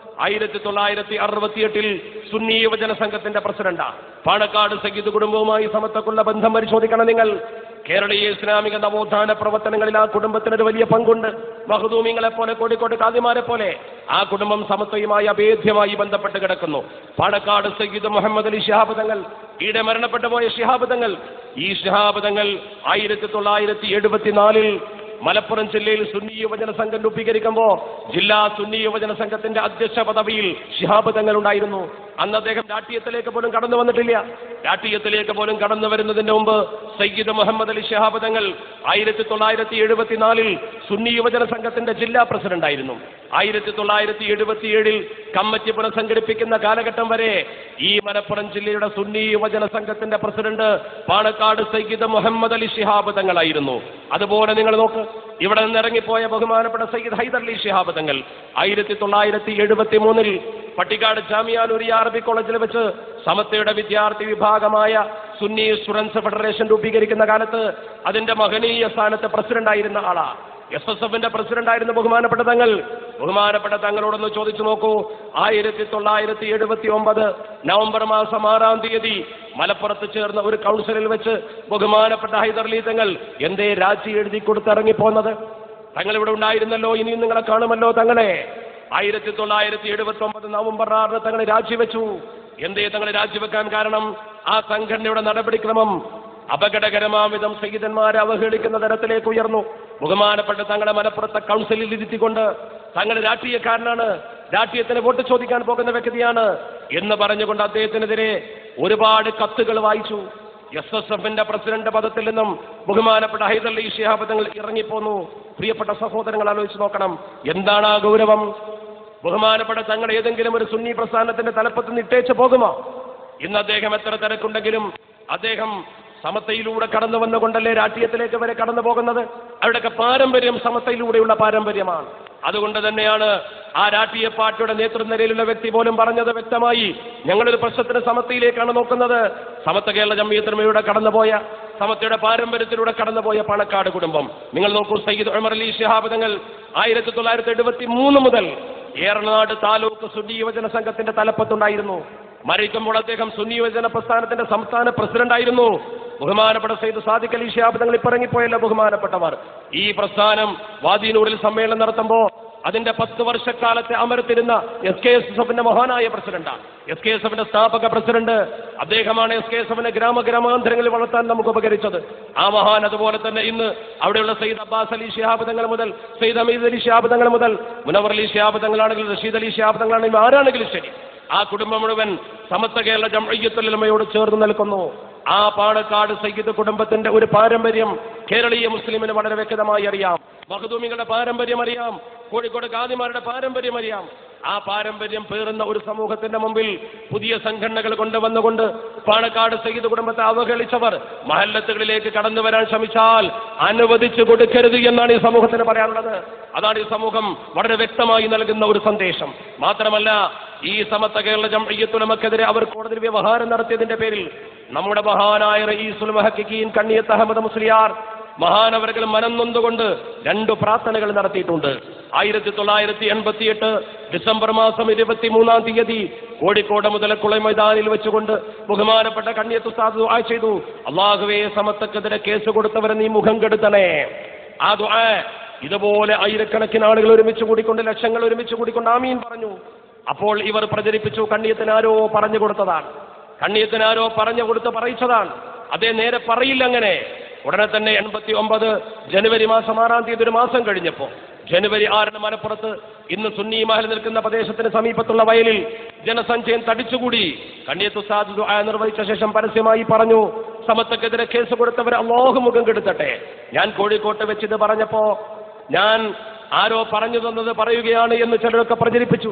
1968 സുന്നി യുവജന സംഘത്തിന്റെ പ്രസിഡന്റാണ്. പാണക്കാട് സയ്യിദ് കുടുംബവുമായി സമത്വക്കുള്ള ബന്ധം പരിശോധിക്കണം നിങ്ങൾ. കേരളീയ ഇസ്ലാമിക നവോത്ഥാന പ്രവർത്തനങ്ങളിൽ ആ കുടുംബത്തിനൊരു വലിയ പങ്കുണ്ട്. മഖ്ദൂമിങ്ങളെ പോലെ, കോഴിക്കോട് ഖാദിമാരെ പോലെ ആ കുടുംബം സമത്വയുമായി അഭേദ്യമായി ബന്ധപ്പെട്ട് കിടക്കുന്നു. പാണക്കാട് സയ്യിദ് മുഹമ്മദ് അലി ശിഹാബ് തങ്ങൾ, ഈടെ മരണപ്പെട്ടു പോയ ശിഹാബ് തങ്ങൾ, ഈ ശിഹാബ് തങ്ങൾ 1974 മലപ്പുറം ജില്ലയിൽ സുന്നി യുവജന സംഘം രൂപീകരിക്കുമ്പോൾ ജില്ലാ സുന്നി യുവജന സംഘത്തിന്റെ അധ്യക്ഷ പദവിയിൽ ശിഹാബ് തങ്ങൾ ഉണ്ടായിരുന്നു. അന്ന് അദ്ദേഹം രാഷ്ട്രീയത്തിലേക്ക് പോലും കടന്നു വന്നിട്ടില്ല. രാഷ്ട്രീയത്തിലേക്ക് പോലും കടന്നു വരുന്നതിന് മുമ്പ് സയ്യിദ് മുഹമ്മദ് അലി ശിഹാബ് തങ്ങൾ 1974 സുന്നി യുവജന സംഘത്തിന്റെ ജില്ലാ പ്രസിഡന്റ് ആയിരുന്നു. 1977 കമ്മിറ്റി പുനഃസംഘടിപ്പിക്കുന്ന കാലഘട്ടം വരെ ഈ മലപ്പുറം ജില്ലയുടെ സുന്നി യുവജന സംഘത്തിന്റെ പ്രസിഡന്റ് പാണക്കാട് സയ്യിദ് മുഹമ്മദ് അലി ശിഹാബ് തങ്ങളായിരുന്നു. അതുപോലെ നിങ്ങൾ നോക്ക്, ഇവിടെ നിന്ന് ഇറങ്ങിപ്പോയ ബഹുമാനപ്പെട്ട സയ്യിദ് ഹൈദർ അലി ശിഹാബ് തങ്ങൾ 1973 പട്ടിക്കാട് ജാമിഅ നൂരിയ അറബി കോളേജിൽ വെച്ച് സമത്വയുടെ വിദ്യാർത്ഥി വിഭാഗമായ സുന്നി സ്റ്റുഡൻസ് ഫെഡറേഷൻ രൂപീകരിക്കുന്ന കാലത്ത് അതിന്റെ മഹനീയ സ്ഥാനത്ത് പ്രസിഡന്റായിരുന്ന ആളാ. SSFന്റെ പ്രസിഡന്റായിരുന്ന ബഹുമാനപ്പെട്ട തങ്ങൾ. ബഹുമാനപ്പെട്ട തങ്ങളോടൊന്ന് ചോദിച്ചു നോക്കൂ, 1979 നവംബർ മാസം 6-ാം തീയതി മലപ്പുറത്ത് ചേർന്ന ഒരു കൗൺസിലിൽ വെച്ച് ബഹുമാനപ്പെട്ട ഹൈദർ അലി തങ്ങൾ എന്തേ രാജി എഴുതി കൊടുത്തിറങ്ങിപ്പോന്നത്? തങ്ങൾ ഇവിടെ ഉണ്ടായിരുന്നല്ലോ, ഇനിയും നിങ്ങളെ കാണുമല്ലോ തങ്ങളെ. 1979 നവംബർ 6 തങ്ങൾ രാജിവെച്ചു. എന്തേ തങ്ങൾ രാജിവെക്കാൻ കാരണം? ആ സംഘടനയുടെ നടപടിക്രമം അപകടകരമാം വിധം സയ്യിദന്മാരെ അവഹേളിക്കുന്ന തരത്തിലേക്ക് ഉയർന്നു. ബഹുമാനപ്പെട്ട തങ്ങളെ മലപ്പുറത്തെ കൗൺസിലിൽ ഇരുത്തിക്കൊണ്ട് തങ്ങൾ രാഷ്ട്രീയക്കാരനാണ്, രാഷ്ട്രീയത്തിന് വോട്ട് ചോദിക്കാൻ പോകുന്ന വ്യക്തിയാണ് എന്ന് പറഞ്ഞുകൊണ്ട് അദ്ദേഹത്തിനെതിരെ ഒരുപാട് കത്തുകൾ വായിച്ചു. SSFന്റെ പ്രസിഡന്റ് പദത്തിൽ നിന്നും ബഹുമാനപ്പെട്ട ഹൈദർ അലി ശിഹാബ് തങ്ങൾ ഇറങ്ങിപ്പോന്നു. പ്രിയപ്പെട്ട സഹോദരങ്ങൾ, ആലോചിച്ച് നോക്കണം, എന്താണ് ആ ഗൗരവം? ബഹുമാനപ്പെട്ട തങ്ങൾ ഏതെങ്കിലും ഒരു സുന്നി പ്രസ്ഥാനത്തിന്റെ തലപ്പത്ത് നിട്ടേച്ച് പോകുമോ? ഇന്ന് അദ്ദേഹം എത്ര തിരക്കുണ്ടെങ്കിലും അദ്ദേഹം സമത്വയിലൂടെ കടന്നു വന്നുകൊണ്ടല്ലേ രാഷ്ട്രീയത്തിലേക്ക് വരെ കടന്നു പോകുന്നത്. അവിടെയൊക്കെ പാരമ്പര്യം സമത്വയിലൂടെയുള്ള പാരമ്പര്യമാണ്. അതുകൊണ്ട് തന്നെയാണ് ആ രാഷ്ട്രീയ പാർട്ടിയുടെ നേതൃനിരയിലുള്ള വ്യക്തി പോലും പറഞ്ഞത് വ്യക്തമായി, ഞങ്ങളൊരു പ്രശ്നത്തിന് സമത്വയിലേക്കാണ് നോക്കുന്നത്. സമത്വ കേരള ജംഇയ്യത്തുലമയുടെ കടന്നുപോയ, സമത്വയുടെ പാരമ്പര്യത്തിലൂടെ കടന്നുപോയ പാണക്കാട് കുടുംബം നിങ്ങൾ നോക്കൂ. സയ്യിദ് ഉമർ അലി ശിഹാബ് തങ്ങൾ 1973 മുതൽ ഏറനാട് താലൂക്ക് സുന്നി യുവജന സംഘത്തിന്റെ തലപ്പത്തുണ്ടായിരുന്നു. മരിക്കുമ്പോൾ അദ്ദേഹം സുന്നി യുവജന പ്രസ്ഥാനത്തിന്റെ സംസ്ഥാന പ്രസിഡന്റായിരുന്നു. ബഹുമാനപ്പെട്ട സയ്യിദ് സാദിഖ് അലി ശിഹാബ് തങ്ങൾ ഇറങ്ങിപ്പോയല്ലോ ബഹുമാനപ്പെട്ടവർ. ഈ പ്രസ്ഥാനം വാദിനൂരിൽ സമ്മേളനം നടത്തുമ്പോൾ അതിന്റെ 10 വർഷക്കാലത്തെ അമരത്തിരുന്ന SKSFന്റെ മഹാനായ പ്രസിഡന്റാണ്. SKSFന്റെ സ്ഥാപക പ്രസിഡന്റ് അദ്ദേഹമാണ്. SKSFനെ ഗ്രാമാന്തരങ്ങളിൽ വളർത്താൻ നമുക്ക് ഉപകരിച്ചത് ആ മഹാൻ. അതുപോലെ തന്നെ ഇന്ന് അവിടെയുള്ള സയ്യിദ് അബ്ബാസ് അലി ശിഹാബ് തങ്ങൾ മുതൽ സയ്യിദ് ഹമീദ് അലി ശിഹാബ് തങ്ങൾ മുതൽ മുനവർ അലി ശിഹാബ് തങ്ങളാണെങ്കിലും റഷീദ് അലി ശിഹാബ് തങ്ങളാണെങ്കിലും ആരാണെങ്കിലും ശരി, ആ കുടുംബം മുഴുവൻ സമത്വ കേരള ജംഇയ്യത്തുലമയോട് ചേർന്ന് നിൽക്കുന്നു. ആ പാണക്കാട് സയ്യിദ് കുടുംബത്തിന്റെ ഒരു പാരമ്പര്യം കേരളീയ മുസ്ലിമിന് വളരെ വ്യക്തമായി അറിയാം. മഖ്ദൂമികളുടെ പാരമ്പര്യം അറിയാം, കോഴിക്കോട് ഖാദിമാരുടെ പാരമ്പര്യം അറിയാം. ആ പാരമ്പര്യം പേറുന്ന ഒരു സമൂഹത്തിന്റെ മുമ്പിൽ പുതിയ സംഘടനകൾ കൊണ്ടുവന്നുകൊണ്ട് പാണക്കാട് സയ്യിദ് കുടുംബത്തെ അവഹേളിച്ചവർ മഹല്ലത്തുകളിലേക്ക് കടന്നു വരാൻ ശ്രമിച്ചാൽ അനുവദിച്ചു കൊടുക്കരുത് എന്നാണ് ഈ സമൂഹത്തിന് പറയാനുള്ളത്. അതാണ് ഈ സമൂഹം വളരെ വ്യക്തമായി നൽകുന്ന ഒരു സന്ദേശം. മാത്രമല്ല, ഈ സമത്വ കേരള ജംഇയ്യത്തുലമക്കെതിരെ അവർ കോടതിയിൽ വ്യവഹാരം നടത്തിയതിന്റെ പേരിൽ നമ്മുടെ മഹാനായ റഈസുൽ മുഹഖഖീൻ കണ്ണിയത്ത് അഹമ്മദ് മുസ്ലിയാർ മഹാനവറുകൾ മനം നൊന്തുകൊണ്ട് 2 പ്രാർത്ഥനകൾ നടത്തിയിട്ടുണ്ട്. 1988 ഡിസംബർ മാസം 23-ാം തീയതി കോഴിക്കോട് മുതലക്കുള മൈതാനിൽ വെച്ചുകൊണ്ട് ബഹുമാനപ്പെട്ട കണ്ണിയത്ത് ഉസ്താദ് ദുആ ചെയ്തു, അല്ലാഹുവേ സമത്വക്കെതിരെ കേസ് കൊടുത്തവരെ നീ മുഖം കെടുത്തണേ. ആ ദുആ ഇതുപോലെ ആയിരക്കണക്കിന് ആളുകൾ ഒരുമിച്ച് കൂടിക്കൊണ്ട്, ലക്ഷങ്ങൾ ഒരുമിച്ച് കൂടിക്കൊണ്ട് ആമീൻ പറഞ്ഞു. അപ്പോൾ ഇവർ പ്രചരിപ്പിച്ചു, കണ്ണിയത്തിന് ആരോ പറഞ്ഞു കൊടുത്തതാണ്. കണ്ണിയത്തിനാരോ പറഞ്ഞു കൊടുത്ത് പറയിച്ചതാണ്. അതേ നേരെ പറയില്ല. അങ്ങനെ ഉടനെ തന്നെ 89 ജനുവരി മാസം 6-ാം തീയതി, ഒരു മാസം കഴിഞ്ഞപ്പോ, ജനുവരി 6-ന് മലപ്പുറത്ത് ഇന്ന് സുന്നി മഹൽ നിൽക്കുന്ന പ്രദേശത്തിന് സമീപത്തുള്ള വയലിൽ ജനസംഖ്യയും തടിച്ചുകൂടി. കണ്ണിയത്ത് ഉസ്താദ് ദുആ നിർവഹിച്ച ശേഷം പരസ്യമായി പറഞ്ഞു, സമത്വക്കെതിരെ കേസ് കൊടുത്തവർ അല്ലാഹു മുഖം കെടുത്തട്ടെ. ഞാൻ കോഴിക്കോട്ട് വെച്ചിത് പറഞ്ഞപ്പോ ഞാൻ ആരോ പറഞ്ഞു തന്നത് പറയുകയാണ് എന്ന് ചിലരൊക്കെ പ്രചരിപ്പിച്ചു.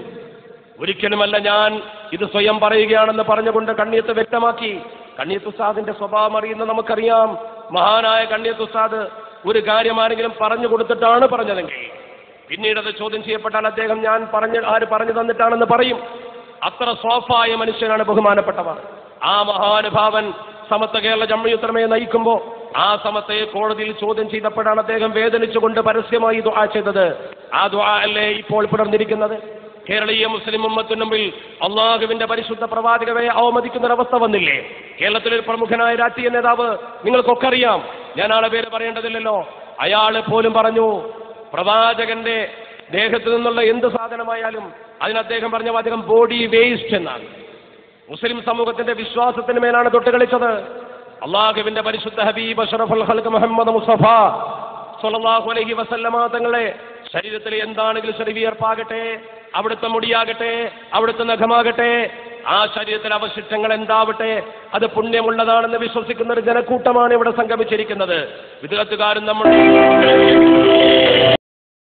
ഒരിക്കലുമല്ല, ഞാൻ ഇത് സ്വയം പറയുകയാണെന്ന് പറഞ്ഞുകൊണ്ട് കണ്ണിയത്ത് വ്യക്തമാക്കി. കണ്ണിയത്ത് ഉസ്താദിന്റെ സ്വഭാവം അറിയുന്ന നമുക്കറിയാം. മഹാനായ കണ്ണിയത്ത് ഉസ്താദ് ഒരു കാര്യം ആരെങ്കിലും പറഞ്ഞു കൊടുത്തിട്ടാണ് പറഞ്ഞതെങ്കിൽ പിന്നീട് അത് ചോദ്യം ചെയ്യപ്പെട്ടാൽ അദ്ദേഹം ആര് പറഞ്ഞു തന്നിട്ടാണെന്ന് പറയും. അത്ര സോഫായ മനുഷ്യനാണ് ബഹുമാനപ്പെട്ടവർ. ആ മഹാനുഭാവൻ സമത്വ കേരള ജംഇയ്യത്തുൽ ഉലമയെ നയിക്കുമ്പോൾ ആ സമത്വയെ കോടതിയിൽ ചോദ്യം ചെയ്തപ്പോഴാണ് അദ്ദേഹം വേദനിച്ചുകൊണ്ട് പരസ്യമായി ദുആ ചെയ്തത്. ആ ദുആ അല്ലേ ഇപ്പോൾ പുലർന്നിരിക്കുന്നത്? കേരളീയ മുസ്ലിം ഉമ്മത്തിന് മുമ്പിൽ അള്ളാഹുവിന്റെ പരിശുദ്ധ പ്രവാചകരെ അവമതിക്കുന്ന ഒരവസ്ഥ വന്നില്ലേ? കേരളത്തിലൊരു പ്രമുഖനായ രാഷ്ട്രീയ നേതാവ്, നിങ്ങൾക്കൊക്കെ അറിയാം, ഞാൻ ആളെ പേര് പറയേണ്ടതില്ലല്ലോ, അയാൾ പോലും പറഞ്ഞു, പ്രവാചകന്റെ ദേഹത്ത് നിന്നുള്ള എന്ത് സാധനമായാലും അതിന് അദ്ദേഹം പറഞ്ഞ വാചകം ബോഡി വേസ്റ്റ് എന്നാണ്. മുസ്ലിം സമൂഹത്തിന്റെ വിശ്വാസത്തിന് മേലാണ് തൊട്ടുകളിച്ചത്. അള്ളാഹുവിന്റെ പരിശുദ്ധ ഹബീബ് അഷ്റഫുൽ ഖൽഖ് മുഹമ്മദ് മുസ്തഫ സ്വല്ലല്ലാഹു അലൈഹി വസല്ലമ തങ്ങളെ ശരീരത്തിൽ എന്താണെങ്കിലും ശരി, വിയർപ്പാകട്ടെ, അവിടുത്തെ മുടിയാകട്ടെ, അവിടുത്തെ നഖമാകട്ടെ, ആ ശരീരത്തിൽ അവശിഷ്ടങ്ങൾ എന്താവട്ടെ, അത് പുണ്യമുള്ളതാണെന്ന് വിശ്വസിക്കുന്ന ഒരു ജനക്കൂട്ടമാണ് ഇവിടെ സംഗമിച്ചിരിക്കുന്നത്. വിദഗ്ധക്കാരും നമ്മൾ